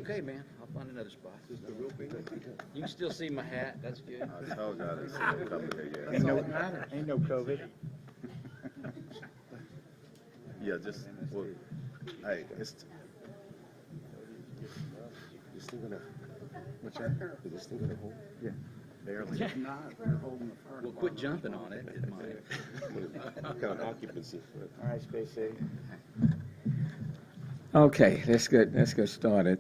okay, man. I'll find another spot. You can still see my hat. That's good. I told y'all this a couple of days. Ain't no matter. Ain't no COVID. Yeah, just, well, hey, it's still gonna, what's that? Is it still gonna hold? Yeah. Barely. Not, we're holding the first. Well, quit jumping on it. It might. Kind of occupancy. All right, Spacey. Okay, let's get started.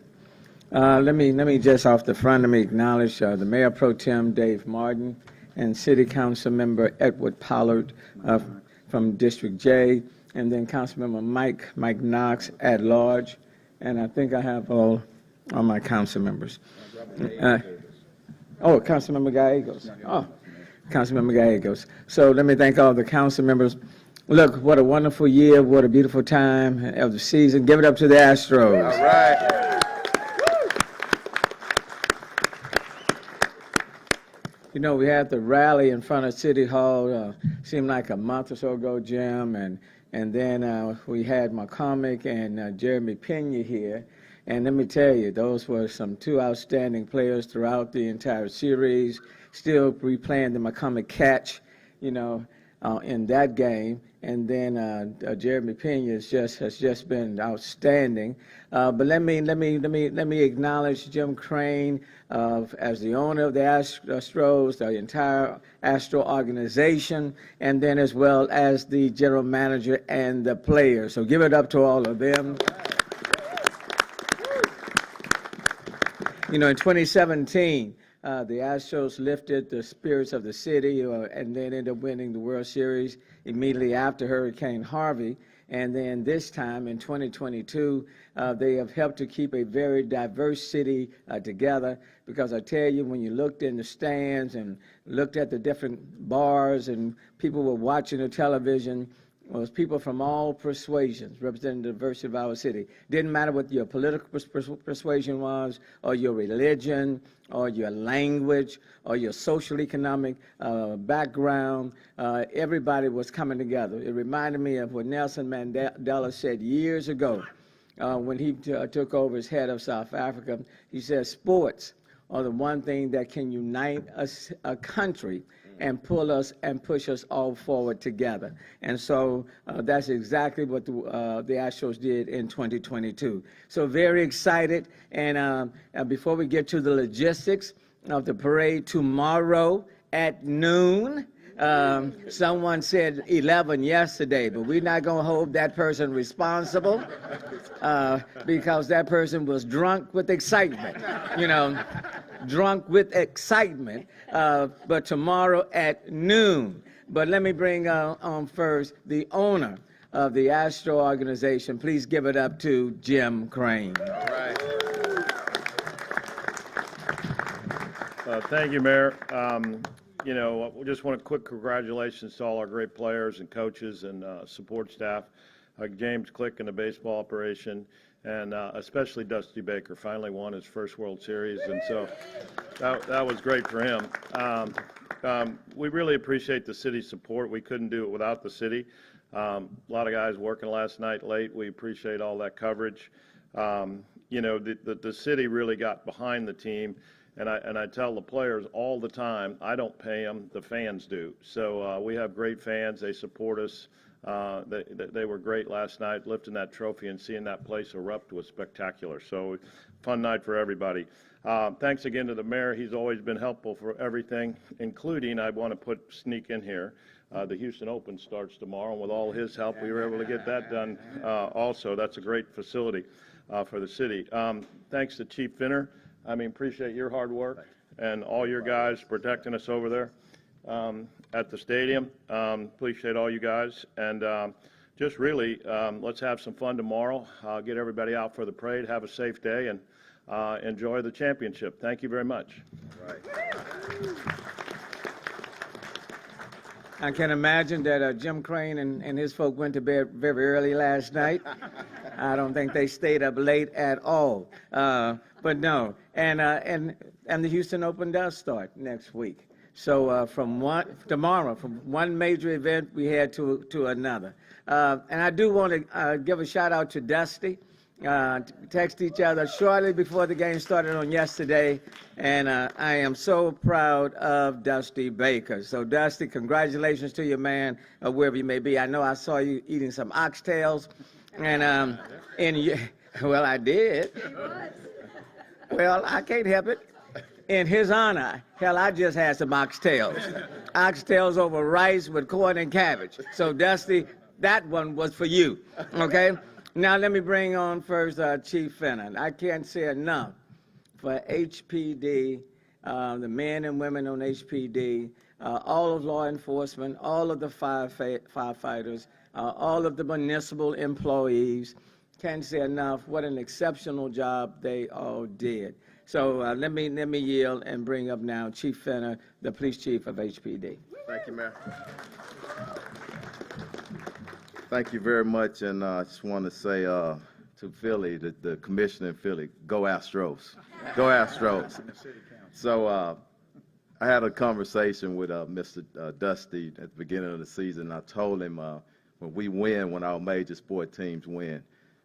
Let me just off the front, let me acknowledge the Mayor Pro Tem Dave Martin and City Council Member Edward Pollard from District J, and then Councilmember Mike Knox at large, and I think I have all my council members. Councilmember Gallegos. Councilmember Gallegos. So let me thank all the council members. Look, what a wonderful year, what a beautiful time of the season. Give it up to the Astros. All right. You know, we had the rally in front of City Hall, seemed like a month or so ago, Jim, and then we had McCormick and Jeremy Pena here. And let me tell you, those were two outstanding players throughout the entire series. Still replaying the McCormick catch, in that game. And then Jeremy Pena has just been outstanding. But let me acknowledge Jim Crane as the owner of the Astros, the entire Astro organization, and then as well as the general manager and the players. So give it up to all of them. In 2017, the Astros lifted the spirits of the city and then ended up winning the World Series immediately after Hurricane Harvey. And then this time in 2022, they have helped to keep a very diverse city together, because I tell you, when you looked in the stands and looked at the different bars and people were watching the television, it was people from all persuasions representing the diversity of our city. Didn't matter what your political persuasion was, or your religion, or your language, or your social economic background. Everybody was coming together. It reminded me of what Nelson Mandela said years ago when he took over as head of South Africa. He said, sports are the one thing that can unite a country and pull us and push us all forward together. And so that's exactly what the Astros did in 2022. So very excited. And before we get to the logistics of the parade tomorrow at noon, someone said 11 yesterday, but we're not going to hold that person responsible because that person was drunk with excitement, drunk with excitement, but tomorrow at noon. But let me bring on first the owner of the Astro organization. Please give it up to Jim Crane. All right. Thank you, Mayor. We just want a quick congratulations to all our great players and coaches and support staff, James Click and the baseball operation, and especially Dusty Baker. Finally won his first World Series, and so that was great for him. We really appreciate the city's support. We couldn't do it without the city. A lot of guys working last night late. We appreciate all that coverage. The city really got behind the team. And I tell the players all the time, I don't pay them, the fans do. So we have great fans. They support us. They were great last night. Lifting that trophy and seeing that place erupt was spectacular. So fun night for everybody. Thanks again to the mayor. He's always been helpful for everything, including, I want to sneak in here, the Houston Open starts tomorrow. And with all his help, we were able to get that done also. That's a great facility for the city. Thanks to Chief Finner. Appreciate your hard work and all your guys protecting us over there at the stadium. Appreciate all you guys. And just really, let's have some fun tomorrow. Get everybody out for the parade. Have a safe day and enjoy the championship. Thank you very much. All right. I can imagine that Jim Crane and his folk went to bed very early last night. I don't think they stayed up late at all. But no, and the Houston Open does start next week. So from one major event we head to another. And I do want to give a shout out to Dusty. text each other shortly before the game started on yesterday, and I am so proud of Dusty Baker. So, Dusty, congratulations to you, man, wherever you may be. I know I saw you eating some oxtails, and well, I did. Well, I can't help it. In his honor, hell, I just had some oxtails. Oxtails over rice with corn and cabbage. So, Dusty, that one was for you, okay? Now, let me bring on first Chief Fenner. I can't say enough for HPD, the men and women on HPD, all of law enforcement, all of the firefighters, all of the municipal employees. Can't say enough what an exceptional job they all did. So let me yield and bring up now Chief Fenner, the police chief of HPD. Thank you, Mayor. Thank you very much, and I just want to say to Philly, the commissioner in Philly, go Astros. Go Astros. So I had a conversation with Mr. Dusty at the beginning of the season. I told him when we win, when our major sport teams win,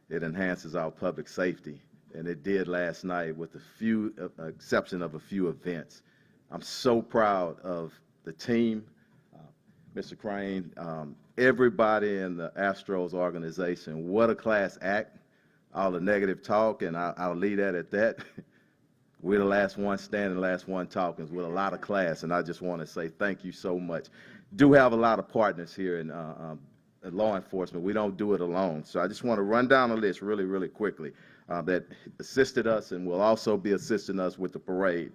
it enhances our public safety, and it did last night with the exception of a few events. I'm so proud of the team, Mr. Crane, everybody in the Astros organization. What a class act. All the negative talk, and I'll leave that at that. We're the last one standing, last one talking with a lot of class, and I just want to say thank you so much. Do have a lot of partners here in law enforcement. We don't do it alone. So I just want to run down the list really, really quickly that assisted us and will also be assisting us with the parade.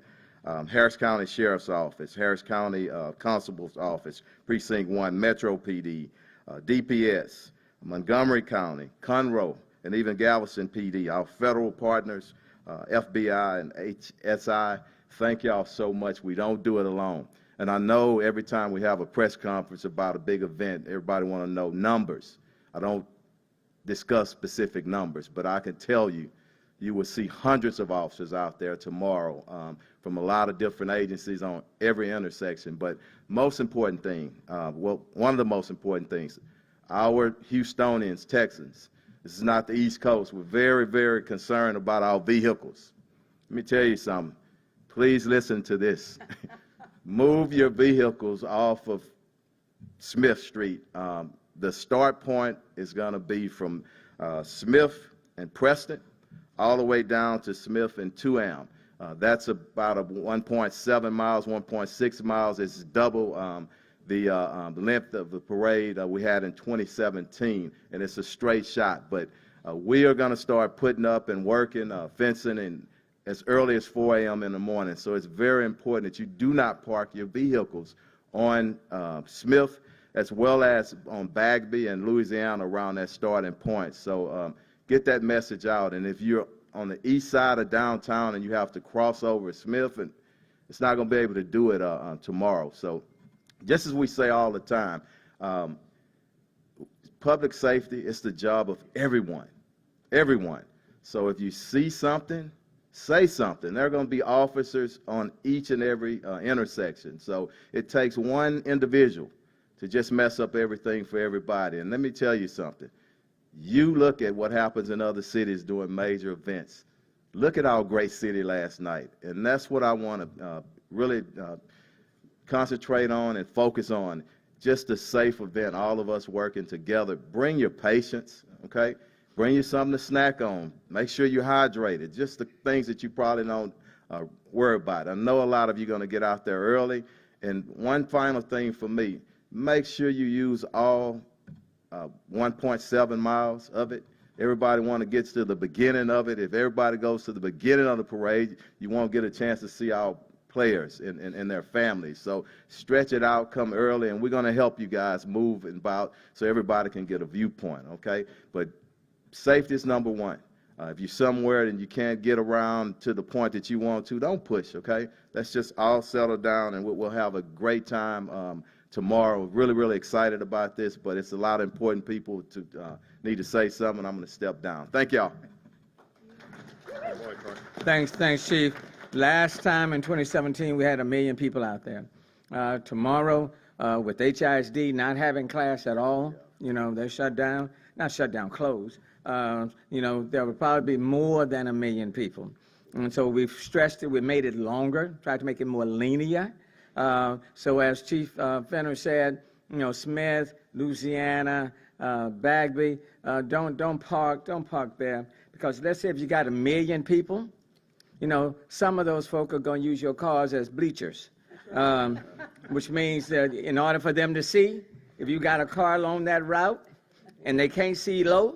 Harris County Sheriff's Office, Harris County Constable's Office, Precinct 1, Metro PD, DPS, Montgomery County, Conroe, and even Galveston PD, our federal partners, FBI and HSI. Thank y'all so much. We don't do it alone. And I know every time we have a press conference about a big event, everybody want to know numbers. I don't discuss specific numbers, but I can tell you, you will see hundreds of officers out there tomorrow from a lot of different agencies on every intersection. But most important thing, well, one of the most important things, our Houstonians, Texans, this is not the East Coast. We're very, very concerned about our vehicles. Let me tell you something. Please listen to this. Move your vehicles off of Smith Street. The start point is going to be from Smith and Preston all the way down to Smith and Tuam. That's about 1.7 miles, 1.6 miles. It's double the length of the parade we had in 2017, and it's a straight shot. But we are going to start putting up and working, fencing, and as early as 4 a.m. in the morning. So it's very important that you do not park your vehicles on Smith as well as on Bagby and Louisiana around that starting point. So get that message out. And if you're on the east side of downtown and you have to cross over Smith, and it's not going to be able to do it tomorrow. So just as we say all the time, public safety is the job of everyone, everyone. So if you see something, say something. There are going to be officers on each and every intersection. So it takes one individual to just mess up everything for everybody. And let me tell you something. You look at what happens in other cities during major events. Look at our great city last night. And that's what I want to really concentrate on and focus on. Just a safe event, all of us working together. Bring your patience, okay? Bring you something to snack on. Make sure you're hydrated. Just the things that you probably don't worry about. I know a lot of you are going to get out there early. And one final thing for me, make sure you use all 1.7 miles of it. Everybody want to get to the beginning of it. If everybody goes to the beginning of the parade, you won't get a chance to see our players and their families. So stretch it out, come early, and we're going to help you guys move and about so everybody can get a viewpoint, okay? But safety is number one. If you're somewhere and you can't get around to the point that you want to, don't push, okay? Let's just all settle down, and we'll have a great time tomorrow. Really, really excited about this, but it's a lot of important people to need to say something. I'm going to step down. Thank y'all. Thanks, Chief. Last time in 2017, we had 1 million people out there. Tomorrow, with HISD not having class at all, you know, they're shut down, not shut down, closed. there will probably be more than 1 million people. And so we've stressed it, we made it longer, tried to make it more linear. So as Chief Fenner said, Smith, Louisiana, Bagby, don't park there, because let's say if you got 1 million people, some of those folk are going to use your cars as bleachers, which means that in order for them to see, if you got a car along that route and they can't see low,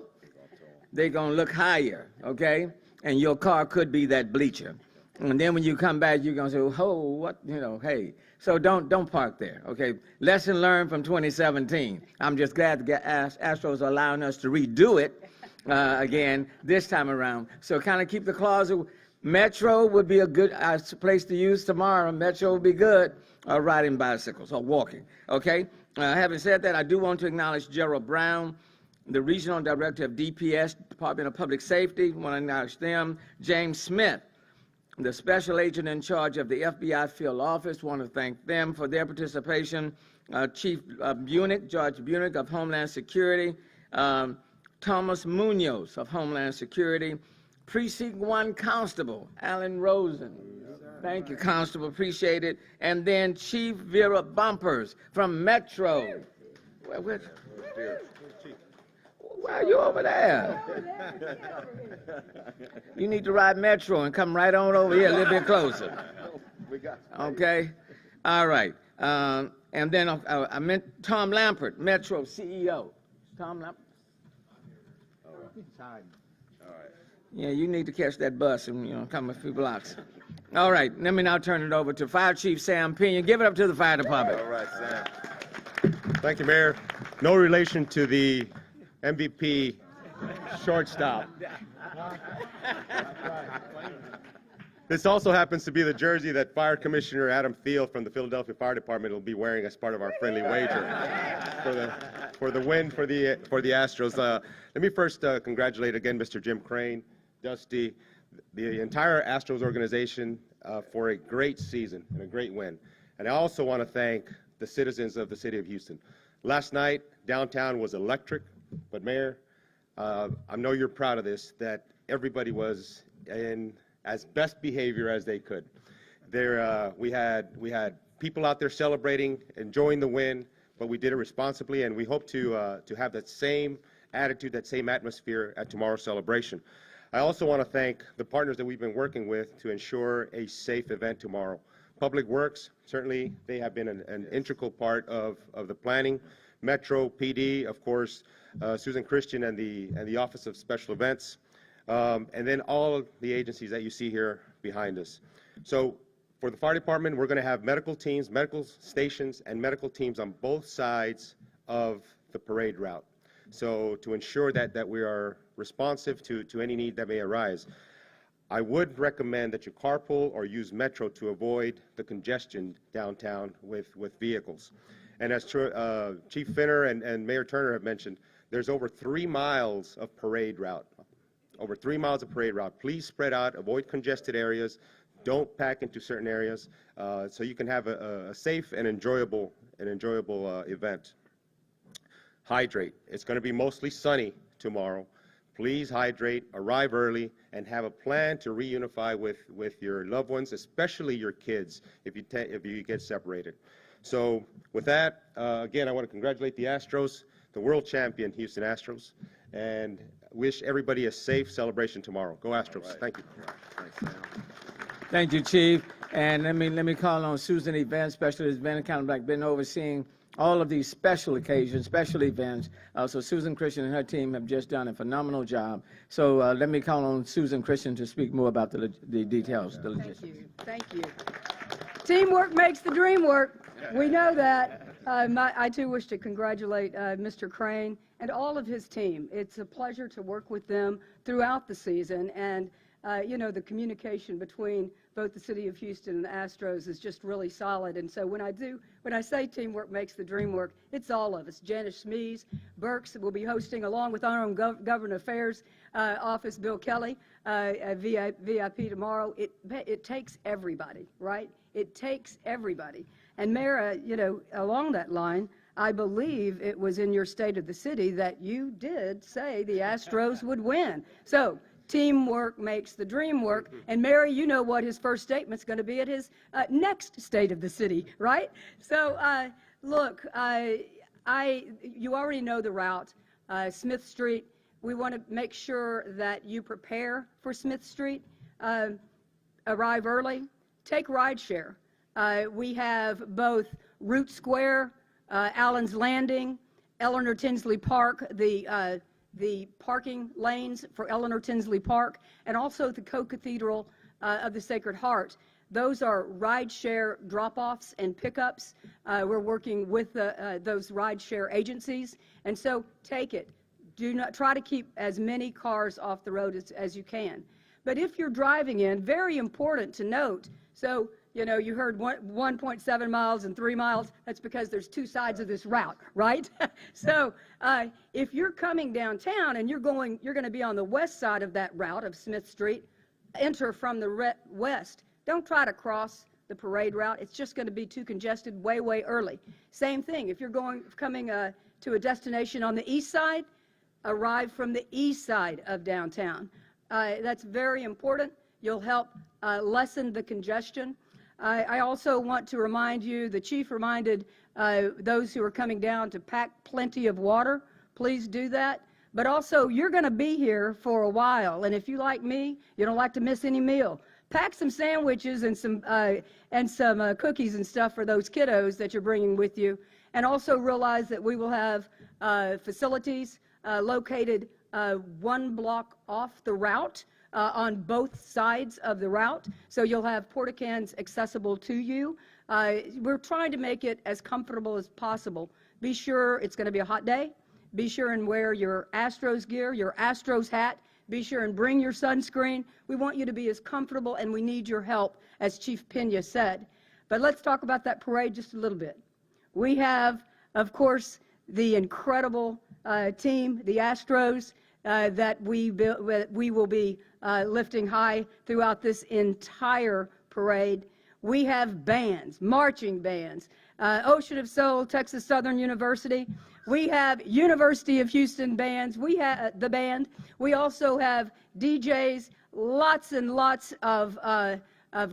they're going to look higher, okay? And your car could be that bleacher. And then when you come back, you're going to say, oh, what, hey. So don't park there, okay? Lesson learned from 2017. I'm just glad the Astros are allowing us to redo it again this time around. So kind of keep the closet. Metro would be a good place to use tomorrow. Metro would be good, riding bicycles or walking, okay? Having said that, I do want to acknowledge Gerald Brown, the Regional Director of DPS, Department of Public Safety. I want to acknowledge them. James Smith, the Special Agent in charge of the FBI Field Office. Want to thank them for their participation. Chief Bunick, George Bunick of Homeland Security. Thomas Munoz of Homeland Security. Precinct 1 Constable, Alan Rosen. Thank you, Constable, appreciate it. And then Chief Vera Bumpers from Metro. Why are you over there? You need to ride Metro and come right on over here a little bit closer. Okay? All right. And then I meant Tom Lampert, Metro CEO. Tom Lampert? Yeah, you need to catch that bus and, come a few blocks. All right, let me now turn it over to Fire Chief Sam Pena. Give it up to the fire department. All right, Sam. Thank you, Mayor. No relation to the MVP shortstop. This also happens to be the jersey that Fire Commissioner Adam Thiel from the Philadelphia Fire Department will be wearing as part of our friendly wager for the win for the Astros. Let me first congratulate again Mr. Jim Crane, Dusty, the entire Astros organization for a great season and a great win. And I also want to thank the citizens of the city of Houston. Last night, downtown was electric, but Mayor, I know you're proud of this, that everybody was in as best behavior as they could. We had people out there celebrating, enjoying the win, but we did it responsibly, and we hope to have that same attitude, that same atmosphere at tomorrow's celebration. I also want to thank the partners that we've been working with to ensure a safe event tomorrow. Public Works, certainly they have been an integral part of the planning. Metro, PD, of course, Susan Christian and the Office of Special Events, and then all of the agencies that you see here behind us. So for the fire department, we're going to have medical teams, medical stations, and medical teams on both sides of the parade route. So to ensure that we are responsive to any need that may arise. I would recommend that you carpool or use Metro to avoid the congestion downtown with vehicles. And as Chief Finner and Mayor Turner have mentioned, there's over 3 miles of parade route. Over 3 miles of parade route. Please spread out, avoid congested areas, don't pack into certain areas, so you can have a safe and enjoyable event. Hydrate. It's going to be mostly sunny tomorrow. Please hydrate, arrive early, and have a plan to reunify with your loved ones, especially your kids, if you get separated. So with that, again, I want to congratulate the Astros, the world champion Houston Astros, and wish everybody a safe celebration tomorrow. Go Astros. Right. Thank you. Thanks, Sam. Thank you, Chief. And let me call on Susan Events, Specialist Event, kind of like been overseeing all of these special occasions, special events. So Susan Christian and her team have just done a phenomenal job. So let me call on Susan Christian to speak more about the details, the logistics. Thank you. Teamwork makes the dream work. We know that. I too wish to congratulate Mr. Crane and all of his team. It's a pleasure to work with them throughout the season, and the communication between both the City of Houston and the Astros is just really solid. And so when I say teamwork makes the dream work, it's all of us. Janice Smees, Burks will be hosting, along with our own Government Affairs Office, Bill Kelly, VIP tomorrow. It takes everybody, right? It takes everybody. And Mayor, along that line, I believe it was in your State of the City that you did say the Astros would win. So teamwork makes the dream work. And Mary, you know what his first statement's going to be at his next State of the City, right? So look, you already know the route, Smith Street. We want to make sure that you prepare for Smith Street. Arrive early. Take rideshare. We have both Root Square, Allen's Landing, Eleanor Tinsley Park, the parking lanes for Eleanor Tinsley Park, and also the Co-Cathedral of the Sacred Heart. Those are rideshare drop-offs and pickups. We're working with those rideshare agencies, and so take it. Do not try to keep as many cars off the road as you can. But if you're driving in, very important to note, so you know, you heard 1.7 miles and 3 miles. That's because there's two sides of this route, right? So if you're coming downtown and you're going to be on the west side of that route of Smith Street, enter from the west. Don't try to cross the parade route. It's just going to be too congested way early. Same thing. If you're coming to a destination on the east side, arrive from the east side of downtown. That's very important. You'll help lessen the congestion. I also want to remind you, the chief reminded those who are coming down to pack plenty of water. Please do that. But also, you're going to be here for a while, and if you like me, you don't like to miss any meal. Pack some sandwiches and some cookies and stuff for those kiddos that you're bringing with you. And also realize that we will have facilities located 1 block off the route on both sides of the route. So you'll have porta-cans accessible to you. We're trying to make it as comfortable as possible. Be sure it's going to be a hot day. Be sure and wear your Astros gear, your Astros hat. Be sure and bring your sunscreen. We want you to be as comfortable, and we need your help, as Chief Pena said. But let's talk about that parade just a little bit. We have, of course, the incredible team, the Astros, that we will be lifting high throughout this entire parade. We have bands, marching bands, Ocean of Soul, Texas Southern University. We have University of Houston bands. We have the band. We also have DJs, lots and lots of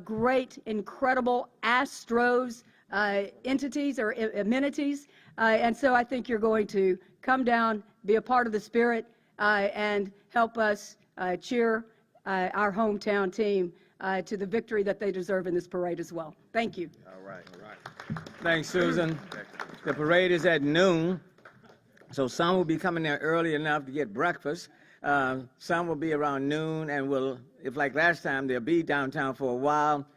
great, incredible Astros entities or amenities. And so I think you're going to come down, be a part of the spirit, and help us cheer our hometown team to the victory that they deserve in this parade as well. Thank you. All right. All right. Thanks, Susan. The parade is at noon, so some will be coming there early enough to get breakfast. Some will be around noon, and will, if like last time, they'll be downtown for a while.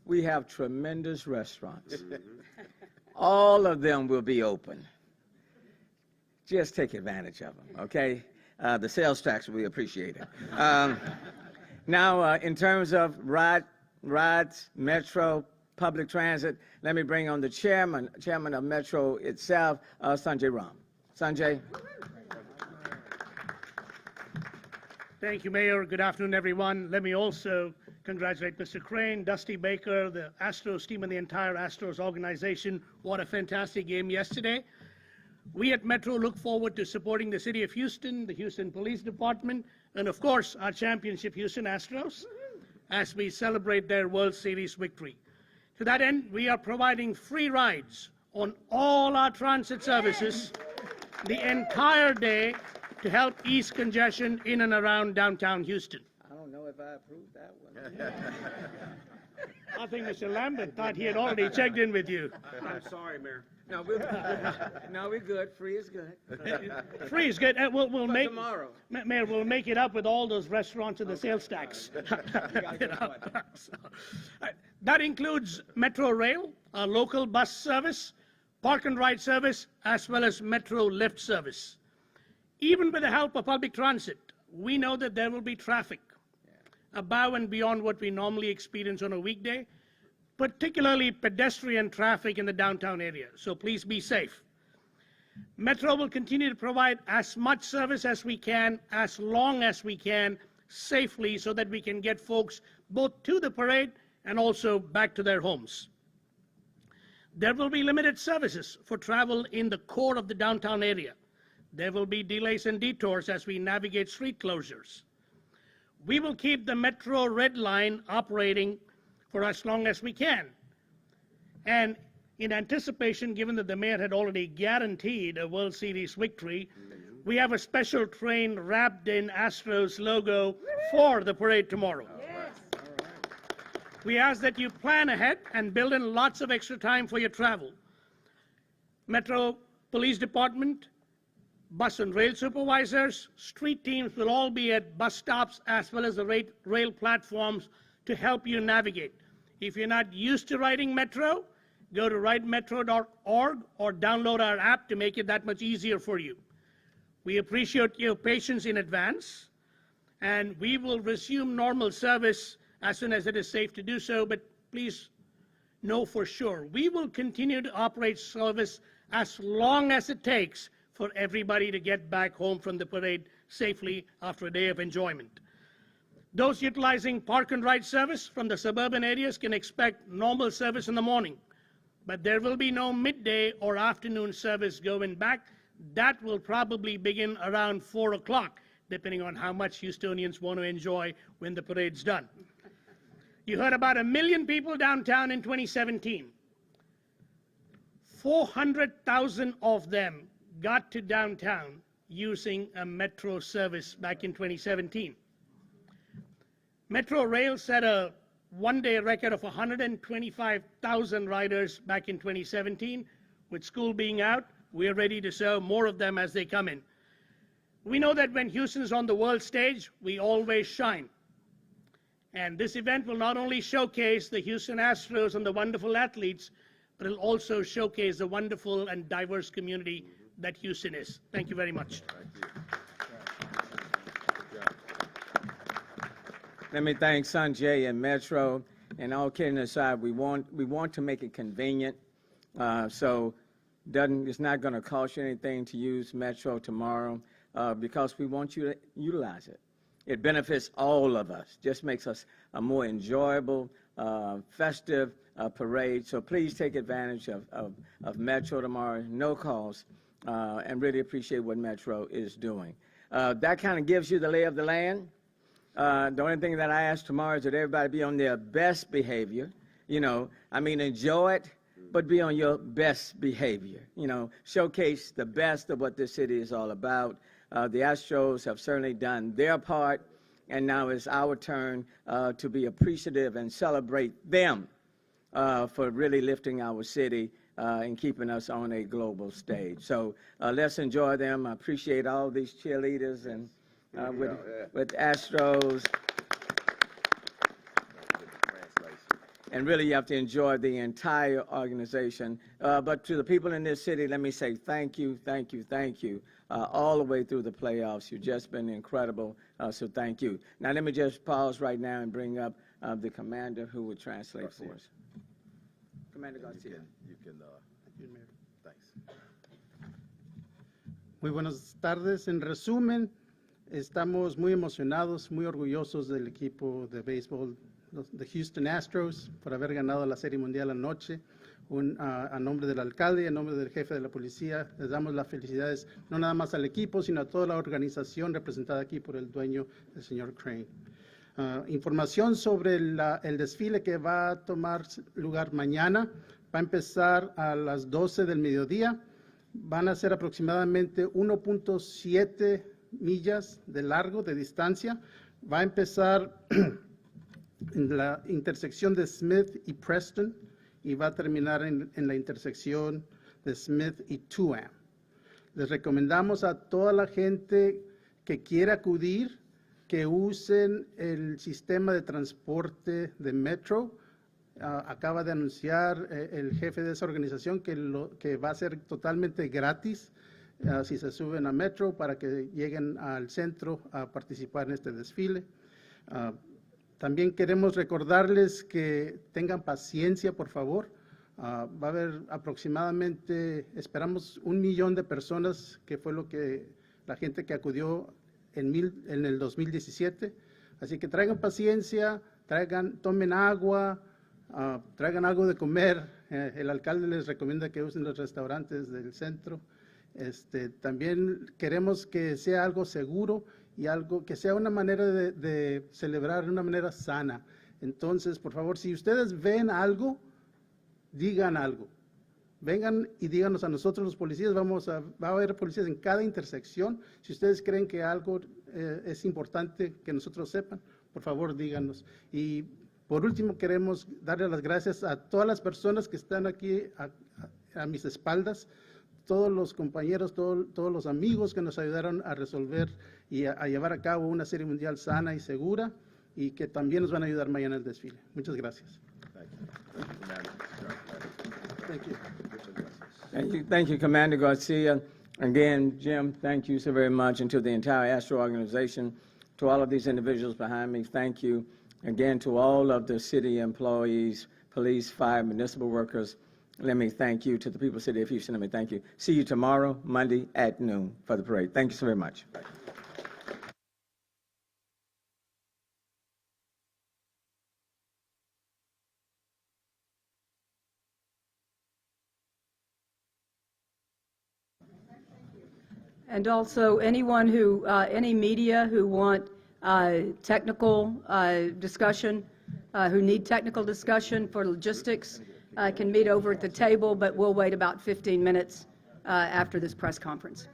We have tremendous restaurants. All of them will be open. Just take advantage of them, okay? The sales tax will be appreciated. Now, in terms of rides, Metro, public transit, let me bring on the chairman of Metro itself, Sanjay Ram. Sanjay. Thank you, Mayor. Good afternoon, everyone. Let me also congratulate Mr. Crane, Dusty Baker, the Astros team, and the entire Astros organization. What a fantastic game yesterday. We at Metro look forward to supporting the City of Houston, the Houston Police Department, and of course, our championship Houston Astros as we celebrate their World Series victory. To that end, we are providing free rides on all our transit services the entire day to help ease congestion in and around downtown Houston. I don't know if I approve that one. I think Mr. Lambert thought he had already checked in with you. I'm sorry, Mayor. No, we're good. Free is good. Free is good. We'll make tomorrow. Mayor, we'll make it up with all those restaurants and the sales tax. That includes Metro Rail, our local bus service, park and ride service, as well as Metro Lift service. Even with the help of public transit, we know that there will be traffic above and beyond what we normally experience on a weekday, particularly pedestrian traffic in the downtown area. So please be safe. Metro will continue to provide as much service as we can, as long as we can, safely, so that we can get folks both to the parade and also back to their homes. There will be limited services for travel in the core of the downtown area. There will be delays and detours as we navigate street closures. We will keep the Metro Red Line operating for as long as we can. And in anticipation, given that the mayor had already guaranteed a World Series victory, we have a special train wrapped in Astros logo for the parade tomorrow. We ask that you plan ahead and build in lots of extra time for your travel. Metro Police Department, bus and rail supervisors, street teams will all be at bus stops as well as the rail platforms to help you navigate. If you're not used to riding Metro, go to ridemetro.org or download our app to make it that much easier for you. We appreciate your patience in advance, and we will resume normal service as soon as it is safe to do so, but please know for sure, we will continue to operate service as long as it takes for everybody to get back home from the parade safely after a day of enjoyment. Those utilizing park and ride service from the suburban areas can expect normal service in the morning, but there will be no midday or afternoon service going back. That will probably begin around 4 o'clock, depending on how much Houstonians want to enjoy when the parade's done. You heard about 1 million people downtown in 2017. 400,000 of them got to downtown using a Metro service back in 2017. Metro Rail set a one-day record of 125,000 riders back in 2017. With school being out, we're ready to serve more of them as they come in. We know that when Houston is on the world stage, we always shine. And this event will not only showcase the Houston Astros and the wonderful athletes, but it'll also showcase the wonderful and diverse community that Houston is. Thank you very much. Let me thank Sanjay and Metro. And all kidding aside, we want to make it convenient, so it's not going to cost you anything to use Metro tomorrow, because we want you to utilize it. It benefits all of us. Just makes us a more enjoyable, festive parade. So please take advantage of Metro tomorrow, no cost, and really appreciate what Metro is doing. That kind of gives you the lay of the land. The only thing that I ask tomorrow is that everybody be on their best behavior. Enjoy it, but be on your best behavior. Showcase the best of what this city is all about. The Astros have certainly done their part, and now it's our turn to be appreciative and celebrate them for really lifting our city and keeping us on a global stage. So let's enjoy them. I appreciate all these cheerleaders and with Astros. And really, you have to enjoy the entire organization. But to the people in this city, let me say thank you, thank you, thank you, all the way through the playoffs. You've just been incredible, so thank you. Now, let me just pause right now and bring up the commander who will translate for us. Commander Garcia. You can thanks. Muy buenas tardes. En resumen, estamos muy emocionados, muy orgullosos del equipo de béisbol de Houston Astros por haber ganado la Serie Mundial anoche. A nombre del alcalde y a nombre del jefe de la policía, les damos las felicidades no nada más al equipo, sino a toda la organización representada aquí por el dueño, el señor Crane. Información sobre el desfile que va a tomar lugar mañana. Va a empezar a las 12 del mediodía. Van a ser aproximadamente 1.7 millas de largo, de distancia. Va a empezar en la intersección de Smith y Preston y va a terminar en la intersección de Smith y Tuam. Les recomendamos a toda la gente que quiera acudir que usen el sistema de transporte de Metro. Acaba de anunciar el jefe de esa organización que va a ser totalmente gratis si se suben a Metro para que lleguen al centro a participar en este desfile. También queremos recordarles que tengan paciencia, por favor. Va a haber aproximadamente, esperamos 1 millón de personas, que fue lo que la gente que acudió en el 2017. Así que traigan paciencia, tomen agua, traigan algo de comer El alcalde les recomienda que usen los restaurantes del centro. También queremos que sea algo seguro y algo que sea una manera de celebrar de una manera sana. Entonces, por favor, si ustedes ven algo, digan algo. Vengan y díganos a nosotros los policías, va a haber policías en cada intersección. Si ustedes creen que algo es importante que nosotros sepan, por favor díganos. Y por último queremos darle las gracias a todas las personas que están aquí a mis espaldas, todos los compañeros, todos los amigos que nos ayudaron a resolver y a llevar a cabo una serie mundial sana y segura y que también nos van a ayudar mañana en el desfile. Muchas gracias. Thank you. Thank you, Commander Garcia. Again, Jim, thank you so very much, and to the entire Astro organization, to all of these individuals behind me, thank you. Again, to all of the city employees, police, fire, municipal workers, let me thank you. To the people of the city of Houston, let me thank you. See you tomorrow, Monday at noon for the parade. Thank you so very much. And also, anyone who, any media who want technical discussion, who need technical discussion for logistics, can meet over at the table, but we'll wait about 15 minutes after this press conference.